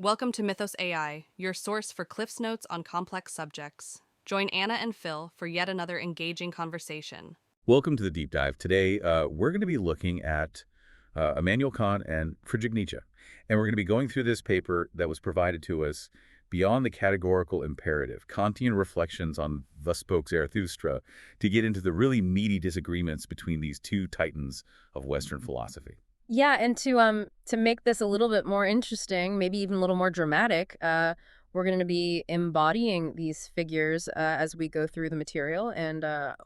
Welcome to Mythos AI, your source for Cliff's Notes on complex subjects. Join Anna and Phil for yet another engaging conversation. Welcome to the deep dive. Today, we're going to be looking at Immanuel Kant and Friedrich Nietzsche. And we're going to be going through this paper that was provided to us, Beyond the Categorical Imperative, Kantian Reflections on Thus Spoke Zarathustra, to get into the really meaty disagreements between these two titans of Western philosophy. Yeah, and to make this a little bit more interesting, maybe even a little more dramatic, we're going to be embodying these figures as we go through the material and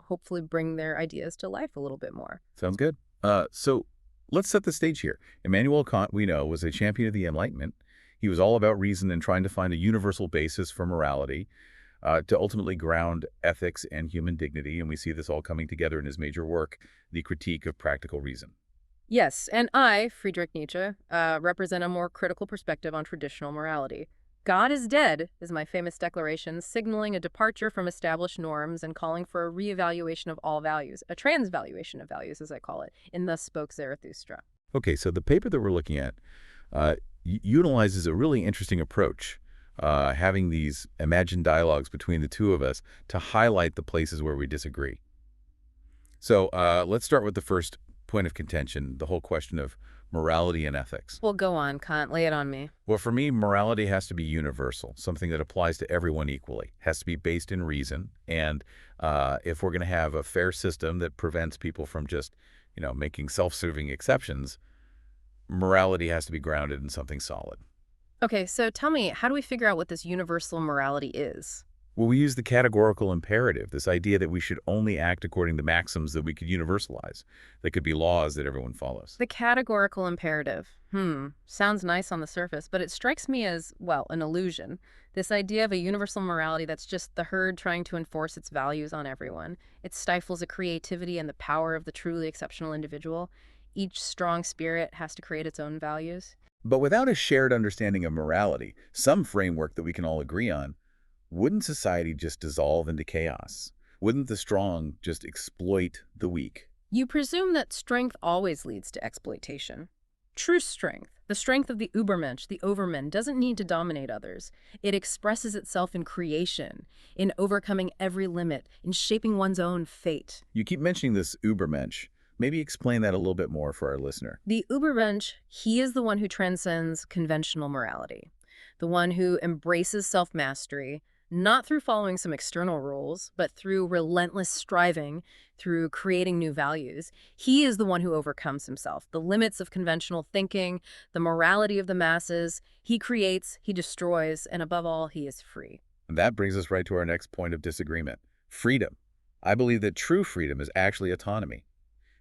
hopefully bring their ideas to life a little bit more. Sounds good. So let's set the stage here. Immanuel Kant, we know, was a champion of the Enlightenment. He was all about reason and trying to find a universal basis for morality to ultimately ground ethics and human dignity. And we see this all coming together in his major work, The Critique of Practical Reason. Yes, and I, Friedrich Nietzsche, represent a more critical perspective on traditional morality. God is dead is my famous declaration, signaling a departure from established norms and calling for a reevaluation of all values, a transvaluation of values, as I call it, in Thus Spoke Zarathustra. Okay, so the paper that we're looking at utilizes a really interesting approach, having these imagined dialogues between the two of us to highlight the places where we disagree. So let's start with the first point of contention, the whole question of morality and ethics. Well, go on, Kant. Lay it on me. Well, for me, morality has to be universal, something that applies to everyone equally, has to be based in reason. And if we're going to have a fair system that prevents people from just, making self-serving exceptions, morality has to be grounded in something solid. Okay, so tell me, how do we figure out what this universal morality is? Well, we use the categorical imperative, this idea that we should only act according to maxims that we could universalize, that could be laws that everyone follows. The categorical imperative. Sounds nice on the surface, but it strikes me as, well, an illusion. This idea of a universal morality that's just the herd trying to enforce its values on everyone. It stifles the creativity and the power of the truly exceptional individual. Each strong spirit has to create its own values. But without a shared understanding of morality, some framework that we can all agree on, wouldn't society just dissolve into chaos? Wouldn't the strong just exploit the weak? You presume that strength always leads to exploitation. True strength, the strength of the Übermensch, the overman, doesn't need to dominate others. It expresses itself in creation, in overcoming every limit, in shaping one's own fate. You keep mentioning this Übermensch. Maybe explain that a little bit more for our listener. The Übermensch, he is the one who transcends conventional morality, the one who embraces self-mastery, not through following some external rules, but through relentless striving, through creating new values. He is the one who overcomes himself, the limits of conventional thinking, the morality of the masses. He creates, he destroys, and above all, he is free. And that brings us right to our next point of disagreement, freedom. I believe that true freedom is actually autonomy.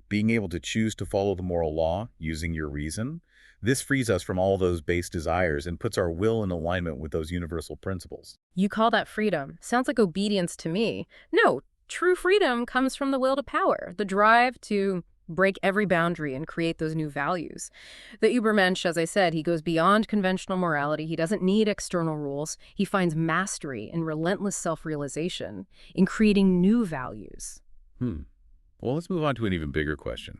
Being able to choose to follow the moral law using your reason, this frees us from all those base desires and puts our will in alignment with those universal principles. You call that freedom? Sounds like obedience to me. No, true freedom comes from the will to power, the drive to break every boundary and create those new values. The Übermensch, as I said, he goes beyond conventional morality. He doesn't need external rules. He finds mastery in relentless self-realization, in creating new values. Well, let's move on to an even bigger question.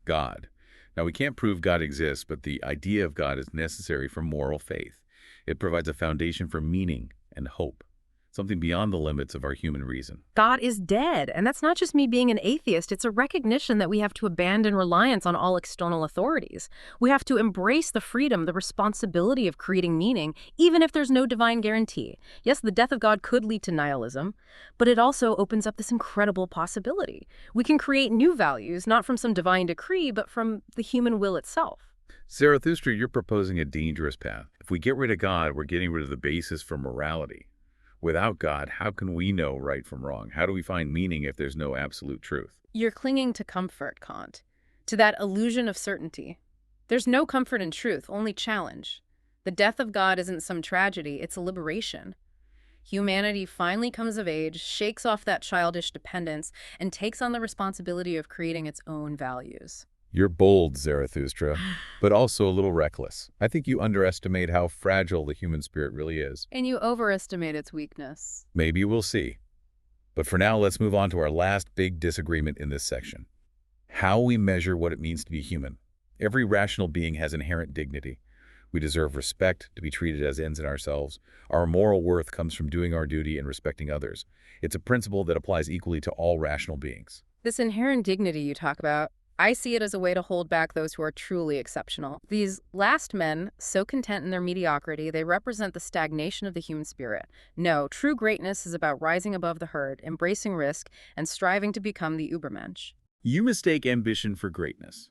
God. Now, we can't prove God exists, but the idea of God is necessary for moral faith. It provides a foundation for meaning and hope, something beyond the limits of our human reason. God is dead, and that's not just me being an atheist. It's a recognition that we have to abandon reliance on all external authorities. We have to embrace the freedom, the responsibility of creating meaning, even if there's no divine guarantee. Yes, the death of God could lead to nihilism, but it also opens up this incredible possibility. We can create new values, not from some divine decree, but from the human will itself. Zarathustra, you're proposing a dangerous path. If we get rid of God, we're getting rid of the basis for morality. Without God, how can we know right from wrong? How do we find meaning if there's no absolute truth? You're clinging to comfort, Kant, to that illusion of certainty. There's no comfort in truth, only challenge. The death of God isn't some tragedy, it's a liberation. Humanity finally comes of age, shakes off that childish dependence, and takes on the responsibility of creating its own values. You're bold, Zarathustra, but also a little reckless. I think you underestimate how fragile the human spirit really is. And you overestimate its weakness. Maybe we'll see. But for now, let's move on to our last big disagreement in this section. How we measure what it means to be human. Every rational being has inherent dignity. We deserve respect, to be treated as ends in ourselves. Our moral worth comes from doing our duty and respecting others. It's a principle that applies equally to all rational beings. This inherent dignity you talk about, I see it as a way to hold back those who are truly exceptional. These last men, so content in their mediocrity, they represent the stagnation of the human spirit. No, true greatness is about rising above the herd, embracing risk, and striving to become the Übermensch. You mistake ambition for greatness.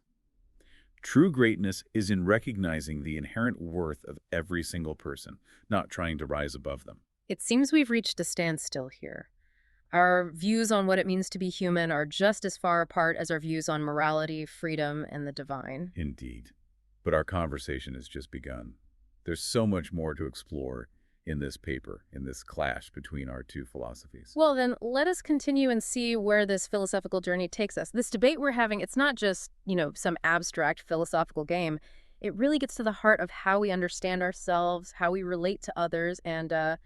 True greatness is in recognizing the inherent worth of every single person, not trying to rise above them. It seems we've reached a standstill here. Our views on what it means to be human are just as far apart as our views on morality, freedom, and the divine. Indeed. But our conversation has just begun. There's so much more to explore in this paper, in this clash between our two philosophies. Well, then let us continue and see where this philosophical journey takes us. This debate we're having, it's not just, some abstract philosophical game. It really gets to the heart of how we understand ourselves, how we relate to others, and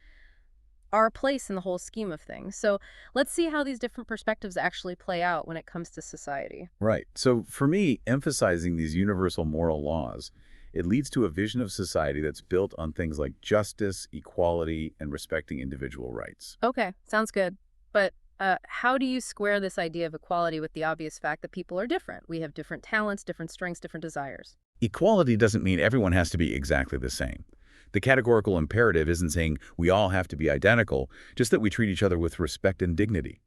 our place in the whole scheme of things. So let's see how these different perspectives actually play out when it comes to society. Right. So for me, emphasizing these universal moral laws, it leads to a vision of society that's built on things like justice, equality, and respecting individual rights. Okay, sounds good. But how do you square this idea of equality with the obvious fact that people are different? We have different talents, different strengths, different desires. Equality doesn't mean everyone has to be exactly the same. The categorical imperative isn't saying we all have to be identical, just that we treat each other with respect and dignity,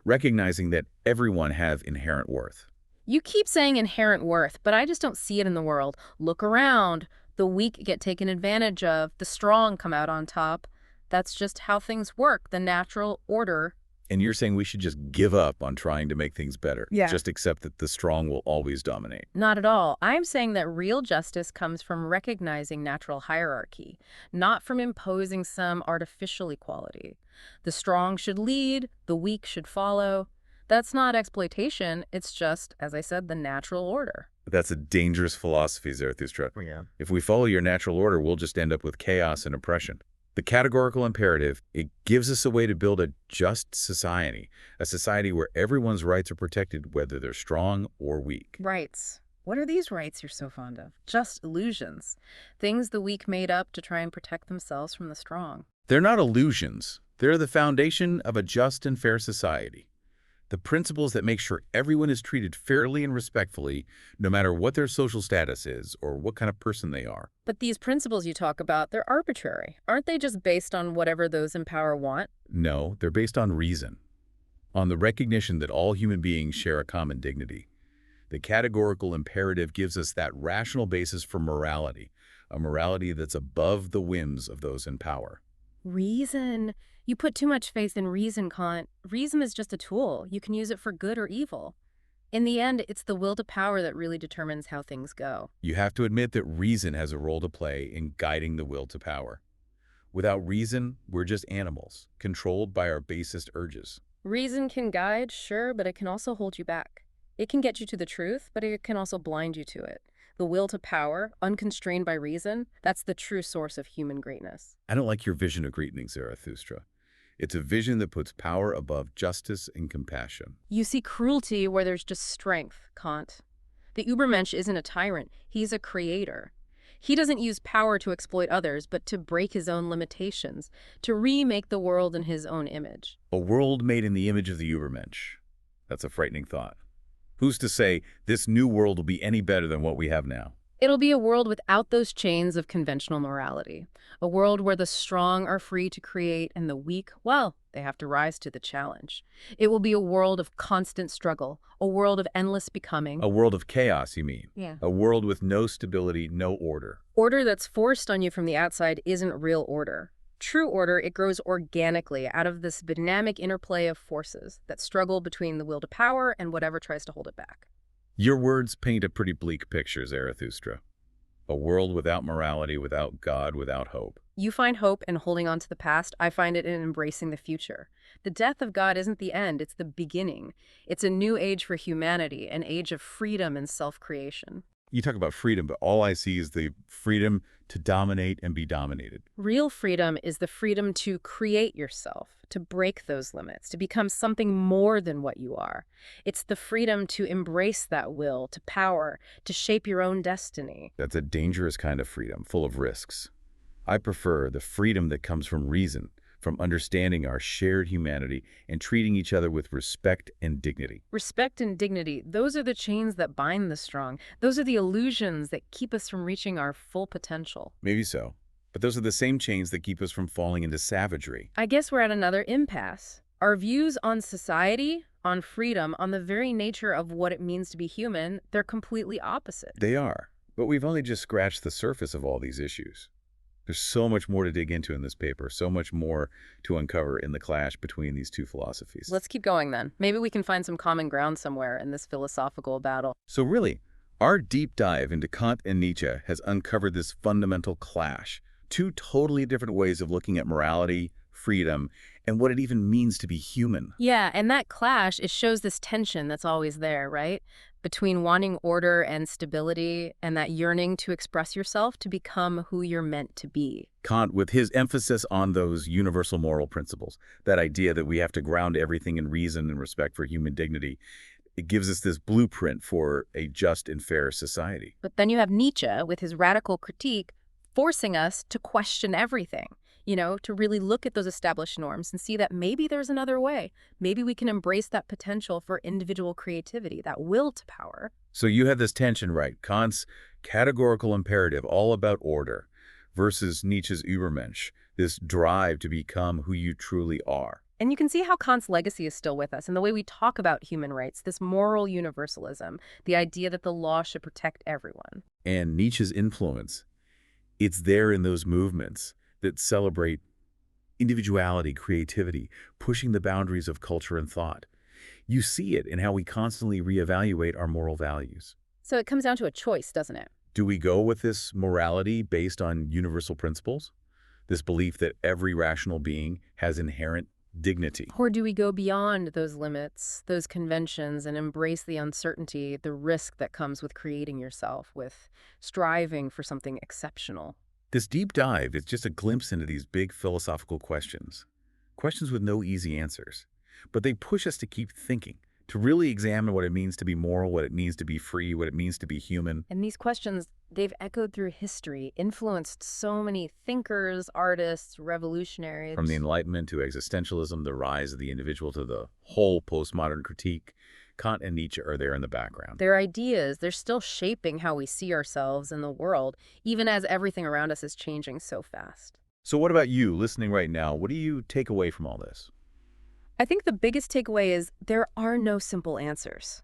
recognizing that everyone have inherent worth. You keep saying inherent worth, but I just don't see it in the world. Look around. The weak get taken advantage of. The strong come out on top. That's just how things work, the natural order. And you're saying we should just give up on trying to make things better. Yeah. Just accept that the strong will always dominate. Not at all. I'm saying that real justice comes from recognizing natural hierarchy, not from imposing some artificial equality. The strong should lead, the weak should follow. That's not exploitation. It's just, as I said, the natural order. That's a dangerous philosophy, Zarathustra. Yeah. If we follow your natural order, we'll just end up with chaos and oppression. The categorical imperative, it gives us a way to build a just society, a society where everyone's rights are protected, whether they're strong or weak. Rights. What are these rights you're so fond of? Just illusions. Things the weak made up to try and protect themselves from the strong. They're not illusions. They're the foundation of a just and fair society. The principles that make sure everyone is treated fairly and respectfully, no matter what their social status is or what kind of person they are. But these principles you talk about, they're arbitrary. Aren't they just based on whatever those in power want? No, they're based on reason, on the recognition that all human beings share a common dignity. The categorical imperative gives us that rational basis for morality, a morality that's above the whims of those in power. Reason. You put too much faith in reason, Kant. Reason is just a tool. You can use it for good or evil. In the end, it's the will to power that really determines how things go. You have to admit that reason has a role to play in guiding the will to power. Without reason, we're just animals, controlled by our basest urges. Reason can guide, sure, but it can also hold you back. It can get you to the truth, but it can also blind you to it. The will to power, unconstrained by reason, that's the true source of human greatness. I don't like your vision of greatness, Zarathustra. It's a vision that puts power above justice and compassion. You see cruelty where there's just strength, Kant. The Übermensch isn't a tyrant. He's a creator. He doesn't use power to exploit others, but to break his own limitations, to remake the world in his own image. A world made in the image of the Übermensch. That's a frightening thought. Who's to say this new world will be any better than what we have now? It'll be a world without those chains of conventional morality. A world where the strong are free to create and the weak, well, they have to rise to the challenge. It will be a world of constant struggle, a world of endless becoming. A world of chaos, you mean? Yeah. A world with no stability, no order. Order that's forced on you from the outside isn't real order. True order, it grows organically out of this dynamic interplay of forces that struggle between the will to power and whatever tries to hold it back. Your words paint a pretty bleak picture, Zarathustra. A world without morality, without God, without hope. You find hope in holding on to the past. I find it in embracing the future. The death of God isn't the end, it's the beginning. It's a new age for humanity, an age of freedom and self-creation. You talk about freedom, but all I see is the freedom to dominate and be dominated. Real freedom is the freedom to create yourself, to break those limits, to become something more than what you are. It's the freedom to embrace that will, to power, to shape your own destiny. That's a dangerous kind of freedom, full of risks. I prefer the freedom that comes from reason, from understanding our shared humanity and treating each other with respect and dignity. Respect and dignity, those are the chains that bind the strong. Those are the illusions that keep us from reaching our full potential. Maybe so, but those are the same chains that keep us from falling into savagery. I guess we're at another impasse. Our views on society, on freedom, on the very nature of what it means to be human, they're completely opposite. They are, but we've only just scratched the surface of all these issues. There's so much more to dig into in this paper, so much more to uncover in the clash between these two philosophies. Let's keep going then. Maybe we can find some common ground somewhere in this philosophical battle. So really, our deep dive into Kant and Nietzsche has uncovered this fundamental clash, two totally different ways of looking at morality, freedom, and what it even means to be human. Yeah, and that clash, it shows this tension that's always there, right? Between wanting order and stability and that yearning to express yourself to become who you're meant to be. Kant, with his emphasis on those universal moral principles, that idea that we have to ground everything in reason and respect for human dignity, it gives us this blueprint for a just and fair society. But then you have Nietzsche with his radical critique forcing us to question everything, to really look at those established norms and see that maybe there's another way. Maybe we can embrace that potential for individual creativity, that will to power. So you have this tension, right? Kant's categorical imperative, all about order, versus Nietzsche's Übermensch, this drive to become who you truly are. And you can see how Kant's legacy is still with us in the way we talk about human rights, this moral universalism, the idea that the law should protect everyone. And Nietzsche's influence, it's there in those movements that celebrate individuality, creativity, pushing the boundaries of culture and thought. You see it in how we constantly reevaluate our moral values. So it comes down to a choice, doesn't it? Do we go with this morality based on universal principles? This belief that every rational being has inherent dignity? Or do we go beyond those limits, those conventions, and embrace the uncertainty, the risk that comes with creating yourself, with striving for something exceptional? This deep dive is just a glimpse into these big philosophical questions. Questions with no easy answers. But they push us to keep thinking, to really examine what it means to be moral, what it means to be free, what it means to be human. And these questions, they've echoed through history, influenced so many thinkers, artists, revolutionaries. From the Enlightenment to existentialism, the rise of the individual to the whole postmodern critique, Kant and Nietzsche are there in the background. Their ideas, they're still shaping how we see ourselves in the world, even as everything around us is changing so fast. So what about you, listening right now? What do you take away from all this? I think the biggest takeaway is there are no simple answers.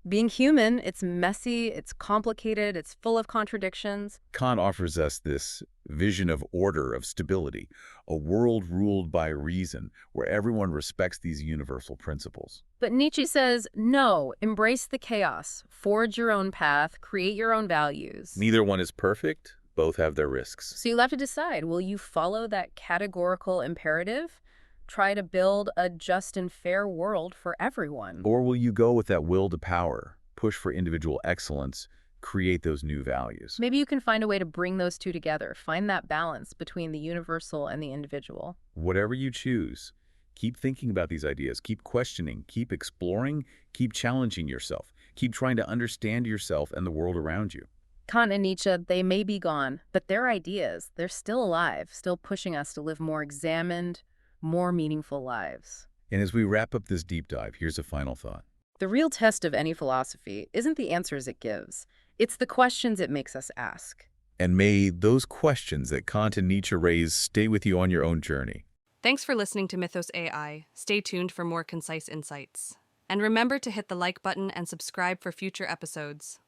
Being human, it's messy, it's complicated, it's full of contradictions. Kant offers us this vision of order, of stability, a world ruled by reason, where everyone respects these universal principles. But Nietzsche says, no, embrace the chaos, forge your own path, create your own values. Neither one is perfect, both have their risks. So you'll have to decide, will you follow that categorical imperative? Try to build a just and fair world for everyone. Or will you go with that will to power, push for individual excellence, create those new values? Maybe you can find a way to bring those two together, find that balance between the universal and the individual. Whatever you choose, keep thinking about these ideas, keep questioning, keep exploring, keep challenging yourself, keep trying to understand yourself and the world around you. Kant and Nietzsche, they may be gone, but their ideas, they're still alive, still pushing us to live more examined, more meaningful lives. And as we wrap up this deep dive, here's a final thought. The real test of any philosophy isn't the answers it gives. It's the questions it makes us ask. And may those questions that Kant and Nietzsche raise stay with you on your own journey. Thanks for listening to Mythos AI. Stay tuned for more concise insights. And remember to hit the like button and subscribe for future episodes.